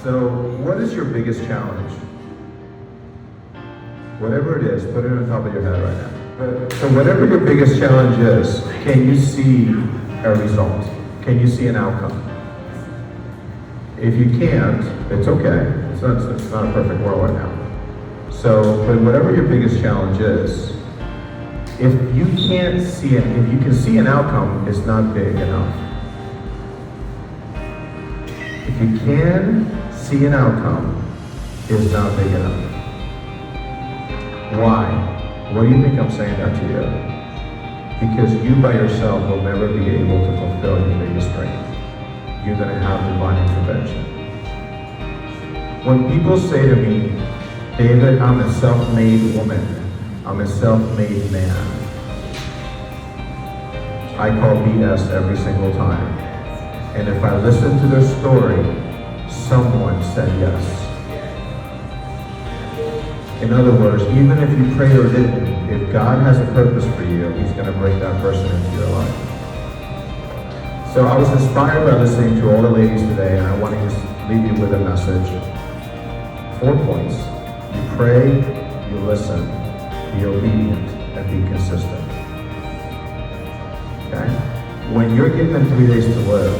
So, what is your biggest challenge? Whatever it is, put it on top of your head right now. So whatever your biggest challenge is, can you see a result? Can you see an outcome? If you can't, it's okay. It's not a perfect world right now. So, but whatever your biggest challenge is, if you can't see it, if you can see an outcome, it's not big enough. If you can see an outcome, it's not big enough. Why? What do you think I'm saying that to you? Because you by yourself will never be able to fulfill your biggest dream. You're going to have divine intervention. When people say to me, David, I'm a self-made woman, I'm a self-made man, I call BS every single time. And if I listen to their story, someone said yes. In other words, even if you pray or didn't, if God has a purpose for you, He's going to bring that person into your life. So I was inspired by listening to all the ladies today, and I want to leave you with a message. 4 points. You pray, you listen, be obedient, and be consistent. Okay? When you're given 3 days to live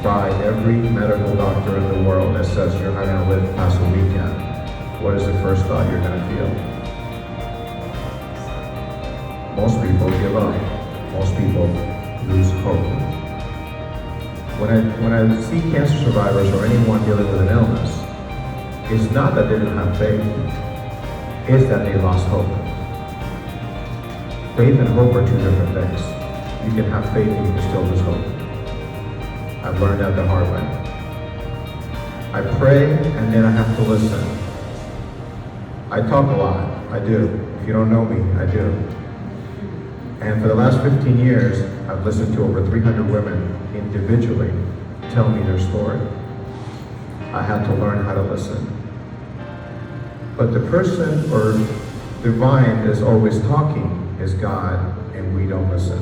by every medical doctor in the world that says you're not going to live past a weekend, what is the first thought you're going to feel? Most people give up. Most people lose hope. When I see cancer survivors or anyone dealing with an illness, it's not that they didn't have faith, it's that they lost hope. Faith and hope are 2 different things. You can have faith and you can still lose hope. I've learned that the hard way. I pray and then I have to listen. I talk a lot, I do. If you don't know me, I do. And for the last 15 years, I've listened to over 300 women individually tell me their story. I had to learn how to listen. But the person or divine that's always talking is God, and we don't listen.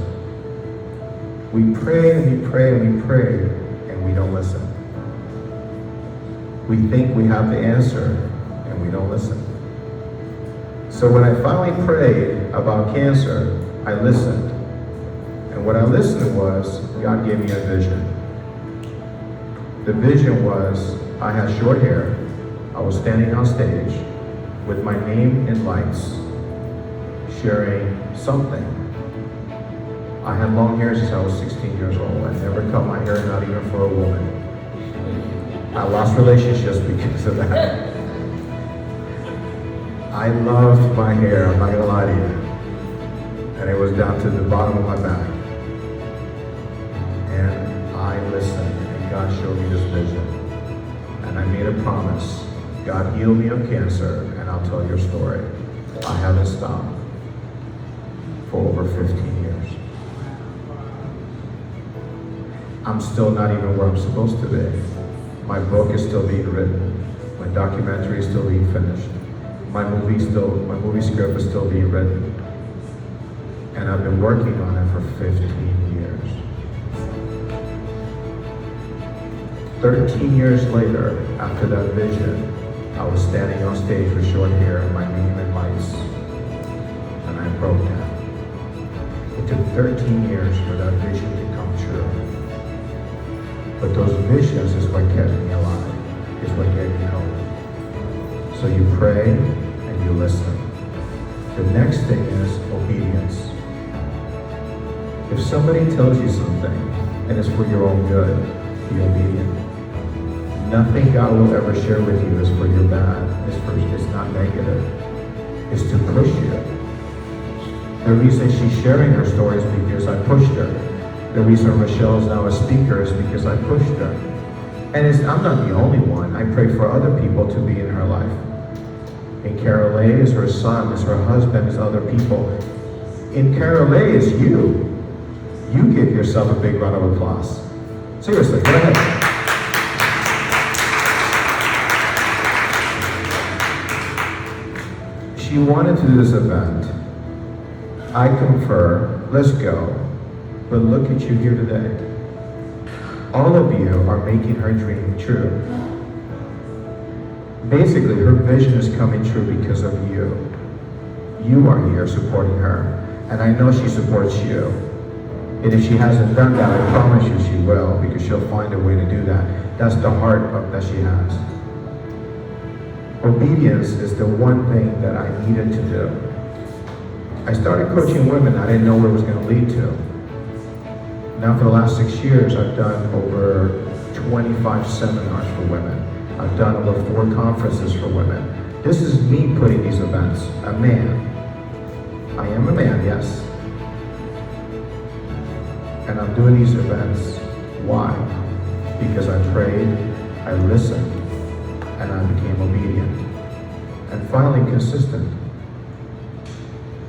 We pray and we pray and we pray, and we don't listen. We think we have the answer, and we don't listen. So when I finally prayed about cancer, I listened. And what I listened was, God gave me a vision. The vision was, I had short hair, I was standing on stage with my name in lights, sharing something. I had long hair since I was 16 years old. I never cut my hair, not even for a woman. I lost relationships because of that. I loved my hair, I'm not gonna lie to you. And it was down to the bottom of my back. And I listened, and God showed me this vision. And I made a promise. God healed me of cancer, and I'll tell your story. I haven't stopped for over 15 years. I'm still not even where I'm supposed to be. My book is still being written. My documentary is still being finished. My movie script is still being written. And I've been working on it for 15 years. 13 years later, after that vision, I was standing on stage with short hair and my name in lights, and I broke down. It took 13 years for that vision to come true. But those visions is what kept me alive, is what gave me hope. So you pray and you listen. The next thing is obedience. If somebody tells you something and it's for your own good, be obedient. Nothing God will ever share with you is for your bad. It's not negative. It's to push you. The reason she's sharing her story is because I pushed her. The reason Michelle's now a speaker is because I pushed her. And I'm not the only one. I pray for other people to be in her life. And Carolay is her son, is her husband, is other people. In Carolay is you. You give yourself a big round of applause. Seriously, go ahead. She wanted to do this event. I confer, let's go. But look at you here today. All of you are making her dream true. Basically, her vision is coming true because of you. You are here supporting her, and I know she supports you. And if she hasn't done that, I promise you she will, because she'll find a way to do that. That's the heart that she has. Obedience is the one thing that I needed to do. I started coaching women. I didn't know where it was going to lead to. Now for the last 6 years, I've done over 25 seminars for women. I've done over 4 conferences for women. This is me putting these events. A man. I am a man, yes. And I'm doing these events. Why? Because I prayed, I listened, and I became obedient. And finally consistent.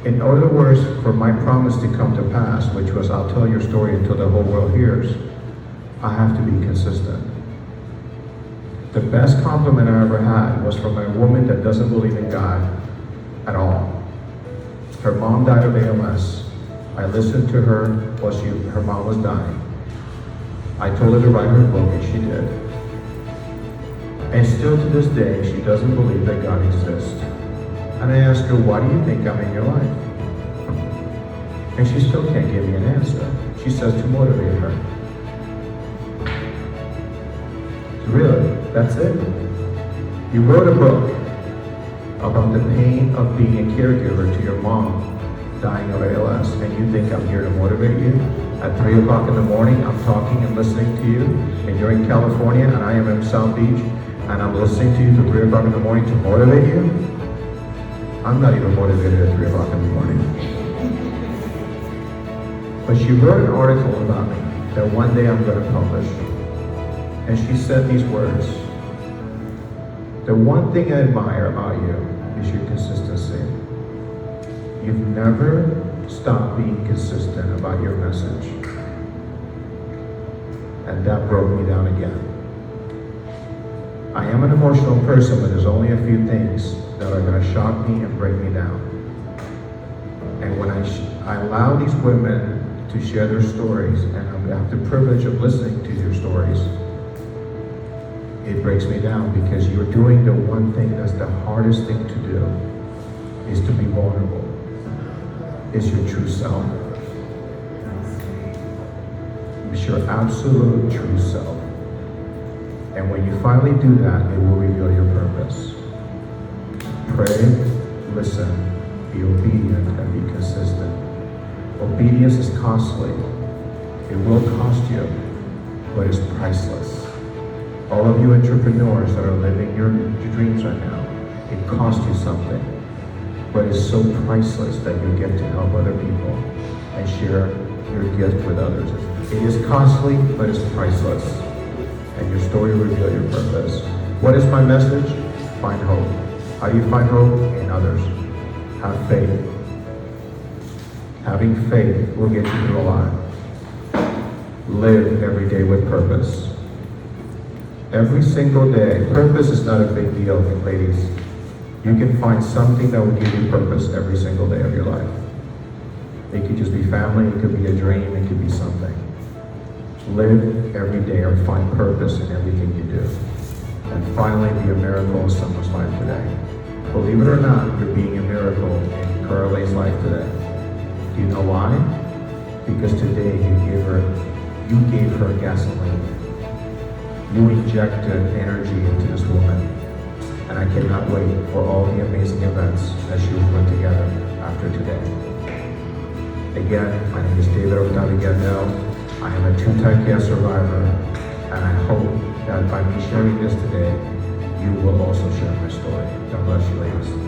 In other words, for my promise to come to pass, which was I'll tell your story until the whole world hears, I have to be consistent. The best compliment I ever had was from a woman that doesn't believe in God at all. Her mom died of ALS. I listened to her while her mom was dying. I told her to write her book, and she did. And still to this day, she doesn't believe that God exists. And I asked her, why do you think I'm in your life? And she still can't give me an answer. She says to motivate her. Really, that's it. You wrote a book about the pain of being a caregiver to your mom dying of ALS, and you think I'm here to motivate you? At 3 o'clock in the morning, I'm talking and listening to you, and you're in California, and I am in South Beach, and I'm listening to you till 3 o'clock in the morning to motivate you? I'm not even motivated at 3 o'clock in the morning. But she wrote an article about me that one day I'm going to publish. And she said these words: the one thing I admire about you is your consistency. You've never stopped being consistent about your message. And that broke me down again. I am an emotional person, but there's only a few things that are going to shock me and break me down. And when I allow these women to share their stories, and I have the privilege of listening to your stories, it breaks me down, because you're doing the one thing that's the hardest thing to do, is to be vulnerable. It's your true self. It's your absolute true self. And when you finally do that, it will reveal your purpose. Pray, listen, be obedient, and be consistent. Obedience is costly. It will cost you, but it's priceless. All of you entrepreneurs that are living your dreams right now, it costs you something, but it's so priceless that you get to help other people and share your gift with others. It is costly, but it's priceless. And your story will reveal your purpose. What is my message? Find hope. How do you find hope? In others. Have faith. Having faith will get you through a lot. Live every day with purpose. Every single day. Purpose is not a big deal, ladies. You can find something that will give you purpose every single day of your life. It could just be family, it could be a dream, it could be something. Live every day or find purpose in everything you do. And finally, be a miracle in someone's life today. Believe it or not, you're being a miracle in Carolay's life today. Do you know why? Because today you gave her gasoline. You injected energy into this woman. And I cannot wait for all the amazing events that she will put together after today. Again, my name is David Octaviano. I am a 2-time cancer survivor, and I hope that by me sharing this today, you will also share my story. God bless you, ladies.